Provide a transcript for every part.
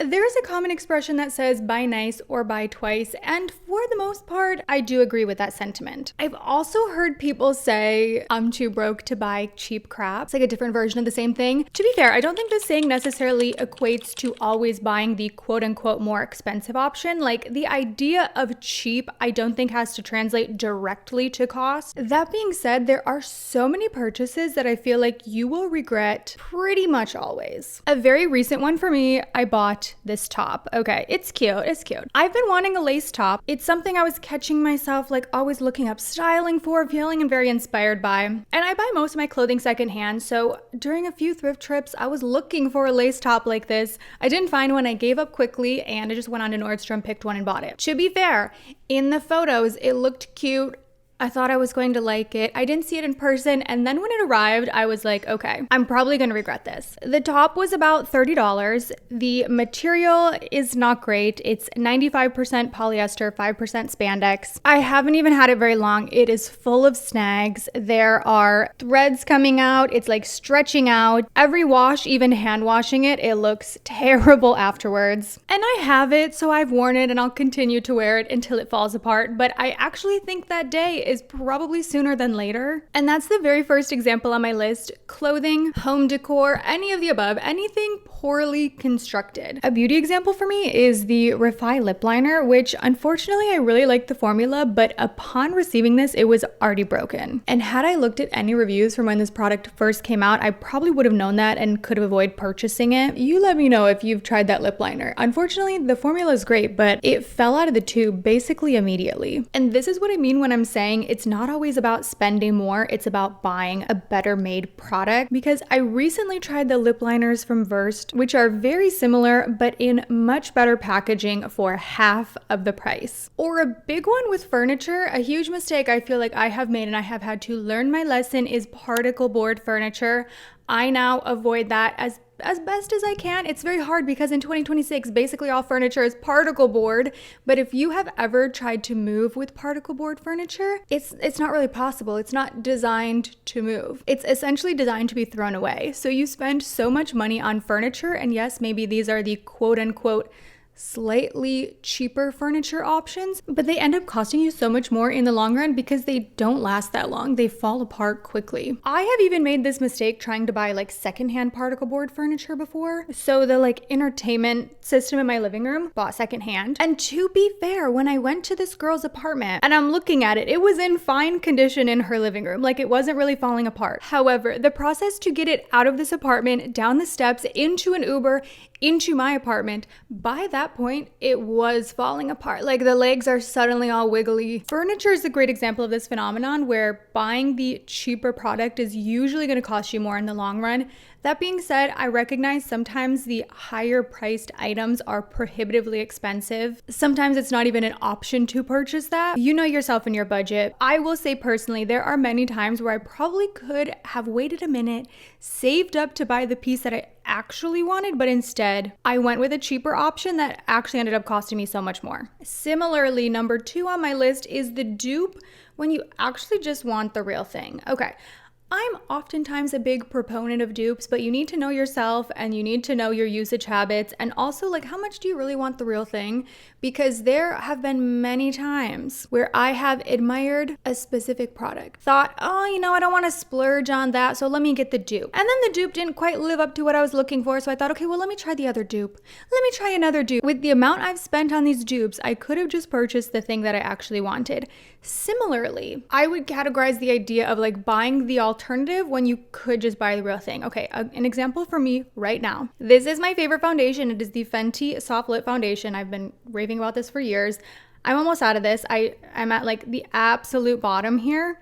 There's a common expression that says buy nice or buy twice, and for the most part, I do agree with that sentiment. I've also heard people say, I'm too broke to buy cheap crap. It's like a different version of the same thing. To be fair, I don't think this saying necessarily equates to always buying the quote unquote more expensive option. Like the idea of cheap, I don't think has to translate directly to cost. That being said, there are so many purchases that I feel like you will regret pretty much always. A very recent one for me, I bought this top. Okay, it's cute. I've been wanting a lace top. It's something I was catching myself like always looking up styling for, feeling very inspired by. And I buy most of my clothing secondhand, so during a few thrift trips, I was looking for a lace top like this. I didn't find one, I gave up quickly, and I just went on to Nordstrom, picked one, and bought it. To be fair, in the photos, it looked cute. I thought I was going to like it. I didn't see it in person, and then when it arrived, I was like, okay, I'm probably gonna regret this. The top was about $30. The material is not great. It's 95% polyester, 5% spandex. I haven't even had it very long. It is full of snags. There are threads coming out. It's like stretching out. Every wash, even hand washing it, it looks terrible afterwards. And I have it, so I've worn it and I'll continue to wear it until it falls apart. But I actually think that day is probably sooner than later. And that's the very first example on my list. Clothing, home decor, any of the above, anything poorly constructed. A beauty example for me is the Refi lip liner, which unfortunately I really like the formula, but upon receiving this, it was already broken. And had I looked at any reviews from when this product first came out, I probably would have known that and could have avoided purchasing it. You let me know if you've tried that lip liner. Unfortunately, the formula is great, but it fell out of the tube basically immediately. And this is what I mean when I'm saying it's not always about spending more, it's about buying a better made product. Because I recently tried the lip liners from Versed, which are very similar, but in much better packaging for half of the price. Or a big one with furniture, a huge mistake I feel like I have made and I have had to learn my lesson is particle board furniture. I now avoid that as best as I can. It's very hard because in 2026, basically all furniture is particle board. But if you have ever tried to move with particle board furniture, it's not really possible. It's not designed to move. It's essentially designed to be thrown away. So you spend so much money on furniture, and yes, maybe these are the quote unquote slightly cheaper furniture options, but they end up costing you so much more in the long run because they don't last that long. They fall apart quickly. I have even made this mistake trying to buy like secondhand particle board furniture before. So the like entertainment system in my living room, bought secondhand. And to be fair, when I went to this girl's apartment and I'm looking at it, it was in fine condition in her living room. Like it wasn't really falling apart. However, the process to get it out of this apartment, down the steps, into an Uber, into my apartment, by that point, it was falling apart. Like the legs are suddenly all wiggly. Furniture is a great example of this phenomenon where buying the cheaper product is usually going to cost you more in the long run. That being said, I recognize sometimes the higher priced items are prohibitively expensive. Sometimes it's not even an option to purchase that. You know yourself and your budget. I will say personally, there are many times where I probably could have waited a minute, saved up to buy the piece that I actually wanted, but instead I went with a cheaper option that actually ended up costing me so much more. Similarly, number 2 on my list is the dupe when you actually just want the real thing. Okay. I'm oftentimes a big proponent of dupes, but you need to know yourself and you need to know your usage habits and also like how much do you really want the real thing? Because there have been many times where I have admired a specific product, thought, oh, you know, I don't want to splurge on that, so let me get the dupe. And then the dupe didn't quite live up to what I was looking for, so I thought, okay, well, let me try the other dupe. Let me try another dupe. With the amount I've spent on these dupes, I could have just purchased the thing that I actually wanted. Similarly, I would categorize the idea of like buying the alternative when you could just buy the real thing. Okay, an example for me right now. This is my favorite foundation. It is the Fenty Soft Lit Foundation. I've been raving about this for years. I'm almost out of this. I'm at like the absolute bottom here.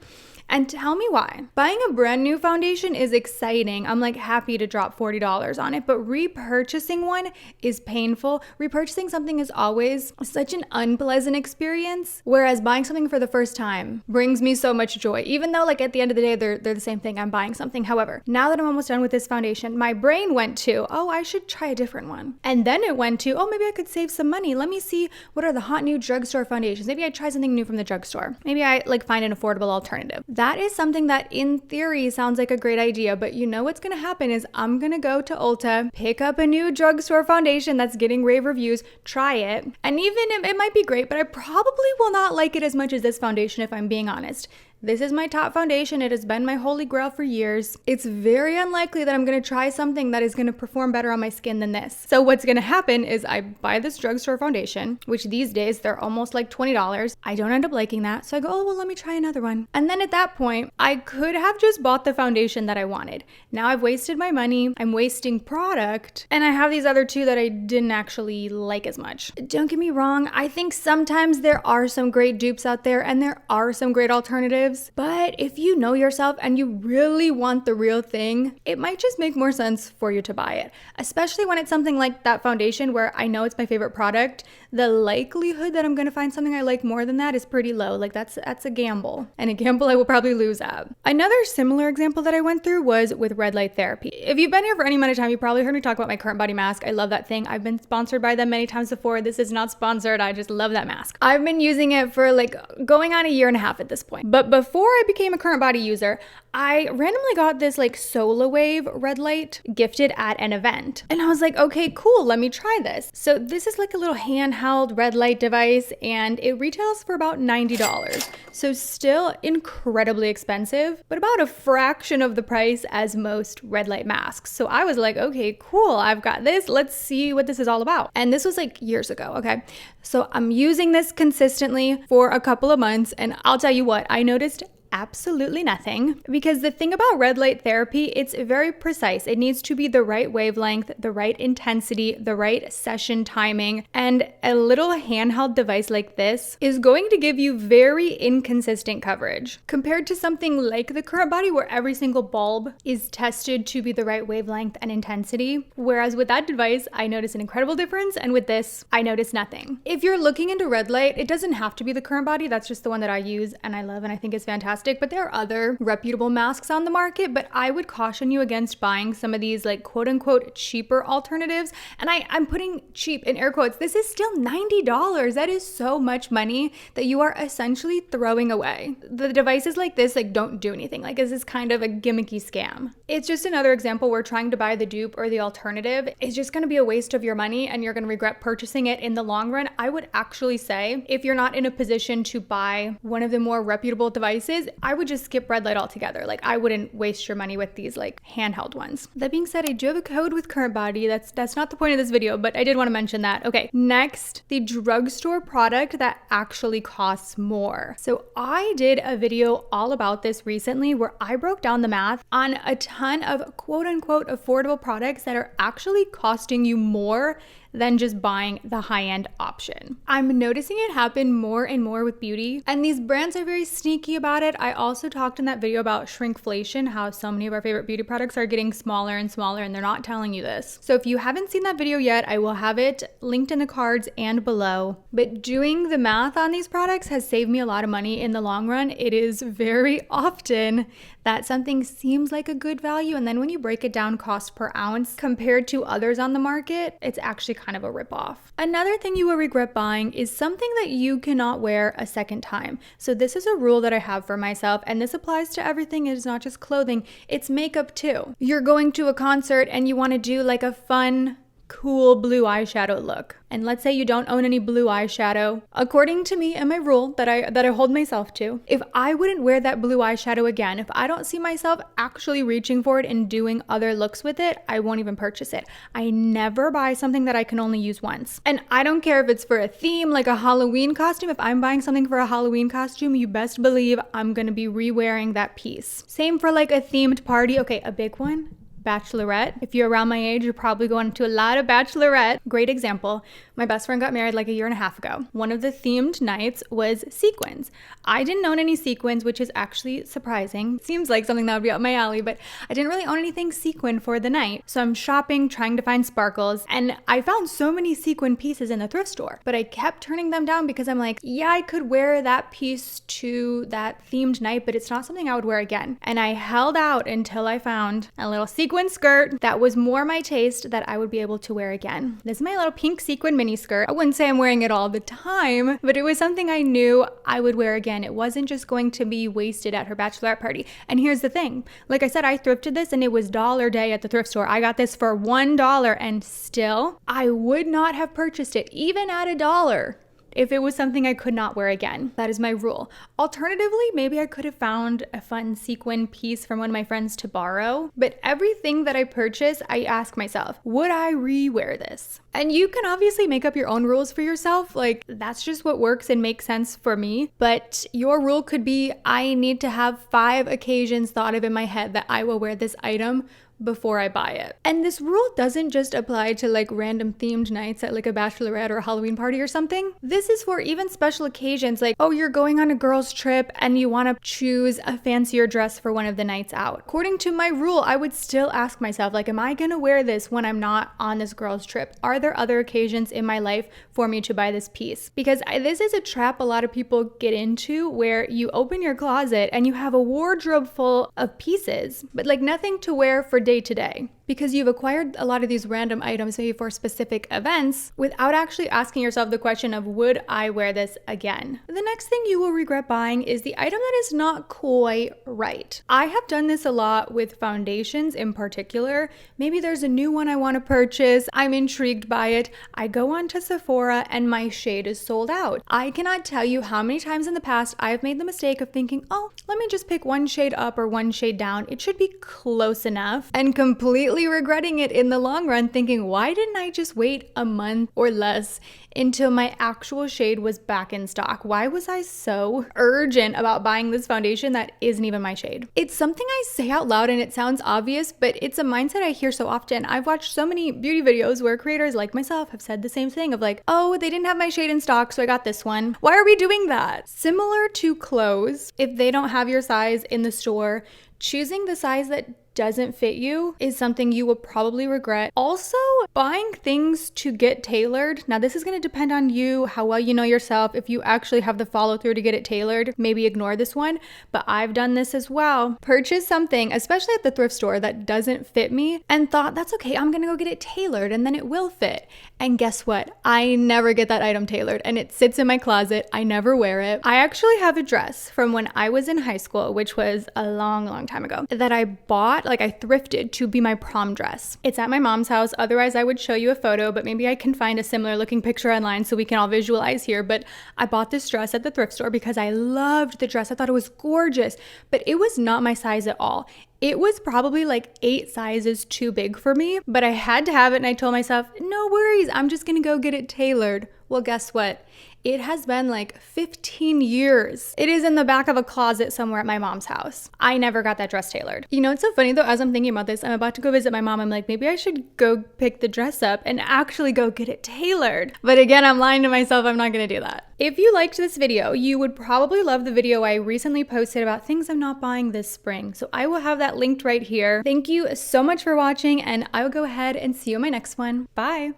And tell me why. Buying a brand new foundation is exciting. I'm like happy to drop $40 on it, but repurchasing one is painful. Repurchasing something is always such an unpleasant experience, whereas buying something for the first time brings me so much joy. Even though like at the end of the day, they're the same thing. I'm buying something. However, now that I'm almost done with this foundation, my brain went to, oh, I should try a different one. And then it went to, oh, maybe I could save some money. Let me see what are the hot new drugstore foundations. Maybe I try something new from the drugstore. Maybe I like find an affordable alternative. That is something that in theory sounds like a great idea, but you know what's gonna happen is I'm gonna go to Ulta, pick up a new drugstore foundation that's getting rave reviews, try it, and even it might be great, but I probably will not like it as much as this foundation if I'm being honest. This is my top foundation. It has been my holy grail for years. It's very unlikely that I'm gonna try something that is gonna perform better on my skin than this. So what's gonna happen is I buy this drugstore foundation, which these days they're almost like $20. I don't end up liking that. So I go, oh, well, let me try another one. And then at that point, I could have just bought the foundation that I wanted. Now I've wasted my money, I'm wasting product, and I have these other two that I didn't actually like as much. Don't get me wrong, I think sometimes there are some great dupes out there and there are some great alternatives. But if you know yourself and you really want the real thing, it might just make more sense for you to buy it. Especially when it's something like that foundation where I know it's my favorite product. The likelihood that I'm gonna find something I like more than that is pretty low. Like that's a gamble, and a gamble I will probably lose at. Another similar example that I went through was with red light therapy. If you've been here for any amount of time, you probably heard me talk about my current body mask. I love that thing. I've been sponsored by them many times before. This is not sponsored. I just love that mask. I've been using it for like going on a year and a half at this point. But before I became a current body user, I randomly got this like Solar Wave red light gifted at an event. And I was like, okay, cool, let me try this. So this is like a little handheld red light device and it retails for about $90. So still incredibly expensive, but about a fraction of the price as most red light masks. So I was like, okay, cool, I've got this. Let's see what this is all about. And this was like years ago, okay? So I'm using this consistently for a couple of months, and I'll tell you what, I noticed absolutely nothing, because the thing about red light therapy, it's very precise. It needs to be the right wavelength, the right intensity, the right session timing, and a little handheld device like this is going to give you very inconsistent coverage compared to something like the current body where every single bulb is tested to be the right wavelength and intensity. Whereas with that device, I noticed an incredible difference, and with this, I noticed nothing. If you're looking into red light, it doesn't have to be the current body. That's just the one that I use and I love and I think is fantastic. But there are other reputable masks on the market, but I would caution you against buying some of these like quote unquote cheaper alternatives. And I'm putting cheap in air quotes. This is still $90. That is so much money that you are essentially throwing away. The devices like this like don't do anything. Like this is kind of a gimmicky scam. It's just another example where trying to buy the dupe or the alternative is just going to be a waste of your money and you're going to regret purchasing it in the long run. I would actually say if you're not in a position to buy one of the more reputable devices, I would just skip red light altogether. Like I wouldn't waste your money with these like handheld ones. That being said, I do have a code with current body. That's not the point of this video, but I did want to mention that. Okay, next, the drugstore product that actually costs more. So I did a video all about this recently where I broke down the math on a ton of quote unquote affordable products that are actually costing you more than just buying the high-end option. I'm noticing it happen more and more with beauty, and these brands are very sneaky about it. I also talked in that video about shrinkflation, how so many of our favorite beauty products are getting smaller and smaller, and they're not telling you this. So if you haven't seen that video yet, I will have it linked in the cards and below. But doing the math on these products has saved me a lot of money in the long run. It is very often that something seems like a good value, and then when you break it down cost per ounce compared to others on the market, it's actually kind of a ripoff. Another thing you will regret buying is something that you cannot wear a second time. So this is a rule that I have for myself, and this applies to everything. It is not just clothing, it's makeup too. You're going to a concert and you want to do like a fun, cool blue eyeshadow look. And let's say you don't own any blue eyeshadow. According to me and my rule that I hold myself to, if I wouldn't wear that blue eyeshadow again, if I don't see myself actually reaching for it and doing other looks with it, I won't even purchase it. I never buy something that I can only use once. And I don't care if it's for a theme, like a Halloween costume. If I'm buying something for a Halloween costume, you best believe I'm gonna be re-wearing that piece. Same for like a themed party. Okay, a big one. Bachelorette. If you're around my age, you're probably going to a lot of bachelorette. Great example. My best friend got married like a year and a half ago. One of the themed nights was sequins. I didn't own any sequins, which is actually surprising. Seems like something that would be up my alley, but I didn't really own anything sequin for the night. So I'm shopping, trying to find sparkles, and I found so many sequin pieces in the thrift store, but I kept turning them down because I'm like, yeah, I could wear that piece to that themed night, but it's not something I would wear again. And I held out until I found a little sequin sequin skirt that was more my taste that I would be able to wear again. This is my little pink sequin mini skirt. I wouldn't say I'm wearing it all the time, but it was something I knew I would wear again. It wasn't just going to be wasted at her bachelorette party. And here's the thing. Like I said, I thrifted this and it was dollar day at the thrift store. I got this for $1 and still I would not have purchased it even at $1 if it was something I could not wear again. That is my rule. Alternatively, maybe I could have found a fun sequin piece from one of my friends to borrow, but everything that I purchase, I ask myself, would I re-wear this? And you can obviously make up your own rules for yourself. Like, that's just what works and makes sense for me. But your rule could be, I need to have 5 occasions thought of in my head that I will wear this item before I buy it. And this rule doesn't just apply to like random themed nights at like a bachelorette or a Halloween party or something. This is for even special occasions like, oh, you're going on a girls' trip and you want to choose a fancier dress for one of the nights out. According to my rule, I would still ask myself, like, am I gonna wear this when I'm not on this girls' trip? Are there other occasions in my life for me to buy this piece? Because this is a trap a lot of people get into where you open your closet and you have a wardrobe full of pieces, but like nothing to wear for day to day, because you've acquired a lot of these random items maybe for specific events without actually asking yourself the question of, would I wear this again? The next thing you will regret buying is the item that is not quite right. I have done this a lot with foundations in particular. Maybe there's a new one I want to purchase. I'm intrigued by it. I go onto Sephora and my shade is sold out. I cannot tell you how many times in the past I've made the mistake of thinking, oh, let me just pick one shade up or one shade down. It should be close enough, and completely regretting it in the long run, thinking, why didn't I just wait a month or less until my actual shade was back in stock? Why was I so urgent about buying this foundation that isn't even my shade? It's something I say out loud and it sounds obvious, but it's a mindset I hear so often. I've watched so many beauty videos where creators like myself have said the same thing of like, oh, they didn't have my shade in stock, so I got this one. Why are we doing that? Similar to clothes, if they don't have your size in the store, choosing the size that doesn't fit you is something you will probably regret. Also, buying things to get tailored. Now, this is going to depend on you, how well you know yourself. If you actually have the follow through to get it tailored, maybe ignore this one, but I've done this as well. Purchase something, especially at the thrift store, that doesn't fit me and thought, that's okay, I'm going to go get it tailored and then it will fit. And guess what? I never get that item tailored and it sits in my closet. I never wear it. I actually have a dress from when I was in high school, which was a long, long time ago, that I bought, like I thrifted to be my prom dress. It's at my mom's house. Otherwise, I would show you a photo, but maybe I can find a similar looking picture online so we can all visualize here. But I bought this dress at the thrift store because I loved the dress. I thought it was gorgeous, but it was not my size at all. It was probably like 8 sizes too big for me, but I had to have it and I told myself, no worries, I'm just gonna go get it tailored. Well, guess what? It has been like 15 years. It is in the back of a closet somewhere at my mom's house. I never got that dress tailored. You know, it's so funny though, as I'm thinking about this, I'm about to go visit my mom. I'm like, maybe I should go pick the dress up and actually go get it tailored. But again, I'm lying to myself. I'm not gonna do that. If you liked this video, you would probably love the video I recently posted about things I'm not buying this spring. So I will have that linked right here. Thank you so much for watching and I will go ahead and see you in my next one. Bye.